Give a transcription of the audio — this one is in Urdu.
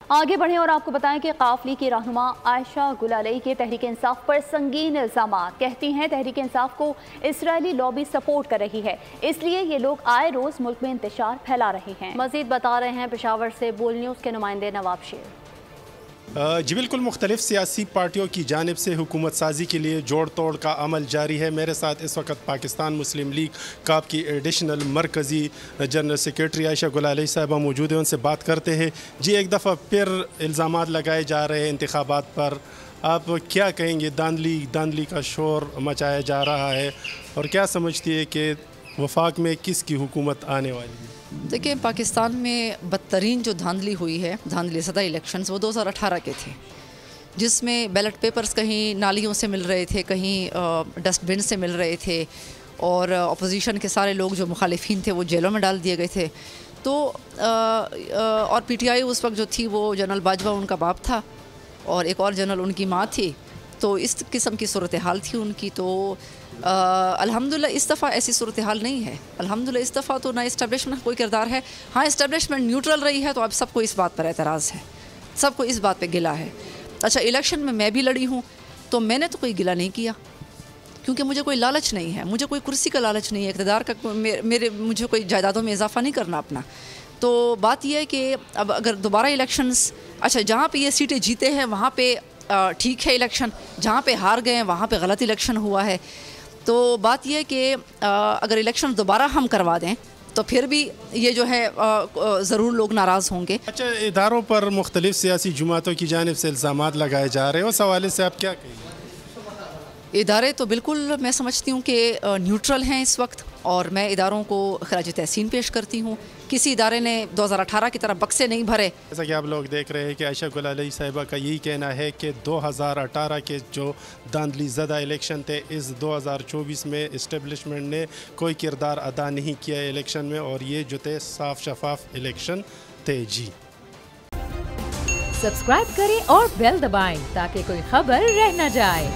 آگے بڑھیں اور آپ کو بتائیں کہ قافلے کی رہنما عائشہ گلالئی کے تحریک انصاف پر سنگین الزامات۔ کہتی ہیں تحریک انصاف کو اسرائیلی لابی سپورٹ کر رہی ہے، اس لیے یہ لوگ آئے روز ملک میں انتشار پھیلا رہے ہیں۔ مزید بتا رہے ہیں پشاور سے بول نیوز کے نمائندے نواب شیر۔ جی بالکل، مختلف سیاسی پارٹیوں کی جانب سے حکومت سازی کے لیے جوڑ توڑ کا عمل جاری ہے۔ میرے ساتھ اس وقت پاکستان مسلم لیگ کاپ کی ایڈیشنل مرکزی جنرل سیکریٹری عائشہ گلالئی صاحبہ موجود ہیں، ان سے بات کرتے ہیں۔ جی ایک دفعہ پھر الزامات لگائے جا رہے ہیں انتخابات پر، آپ کیا کہیں گے؟ داندلی کا شور مچایا جا رہا ہے، اور کیا سمجھتی ہے کہ وفاق میں کس کی حکومت آنے والی ہے؟ دیکھیں، پاکستان میں بدترین جو دھاندلی ہوئی ہے، دھاندلی زدہ الیکشنز، وہ 2018 کے تھے، جس میں بیلٹ پیپرز کہیں نالیوں سے مل رہے تھے، کہیں ڈسٹ بن سے مل رہے تھے، اور اپوزیشن کے سارے لوگ جو مخالفین تھے وہ جیلوں میں ڈال دیے گئے تھے۔ تو اور پی ٹی آئی اس وقت جو تھی وہ جنرل باجوہ ان کا باپ تھا، اور ایک اور جنرل ان کی ماں تھی، تو اس قسم کی صورتحال تھی ان کی۔ تو الحمدللہ اس دفعہ ایسی صورتحال نہیں ہے، الحمدللہ اس دفعہ تو نہ اسٹیبلشمنٹ کوئی کردار ہے۔ ہاں، اسٹیبلشمنٹ نیوٹرل رہی ہے، تو اب سب کو اس بات پر اعتراض ہے، سب کو اس بات پہ گلہ ہے۔ اچھا، الیکشن میں بھی لڑی ہوں، تو میں نے تو کوئی گلہ نہیں کیا، کیونکہ مجھے کوئی لالچ نہیں ہے، مجھے کوئی کرسی کا لالچ نہیں ہے، اقتدار کا مجھے کوئی جائیدادوں میں اضافہ نہیں کرنا اپنا۔ تو بات یہ ہے کہ اب اگر دوبارہ الیکشنز، اچھا جہاں پہ یہ سیٹیں جیتے ہیں وہاں پہ ٹھیک ہے الیکشن، جہاں پہ ہار گئے ہیں وہاں پہ غلط الیکشن ہوا ہے۔ تو بات یہ ہے کہ اگر الیکشن دوبارہ ہم کروا دیں تو پھر بھی یہ جو ہے ضرور لوگ ناراض ہوں گے۔ اچھا، اداروں پر مختلف سیاسی جماعتوں کی جانب سے الزامات لگائے جا رہے ہیں، اس حوالے سے آپ کیا کہیں گے؟ ادارے تو بالکل میں سمجھتی ہوں کہ نیوٹرل ہیں اس وقت، اور میں اداروں کو خراج تحسین پیش کرتی ہوں۔ کسی ادارے نے 2018 کی طرح بکسے نہیں بھرے۔ جیسا کہ آپ لوگ دیکھ رہے ہیں کہ عائشہ گلالئی صاحبہ کا یہی کہنا ہے کہ 2018 کے جو دھاندلی زدہ الیکشن تھے، اس 2024 میں اسٹیبلشمنٹ نے کوئی کردار ادا نہیں کیا الیکشن میں، اور یہ جو تھے صاف شفاف الیکشن تھے۔ جی سبسکرائب کریں اور بیل دبائیں تاکہ کوئی خبر رہ نہ جائے۔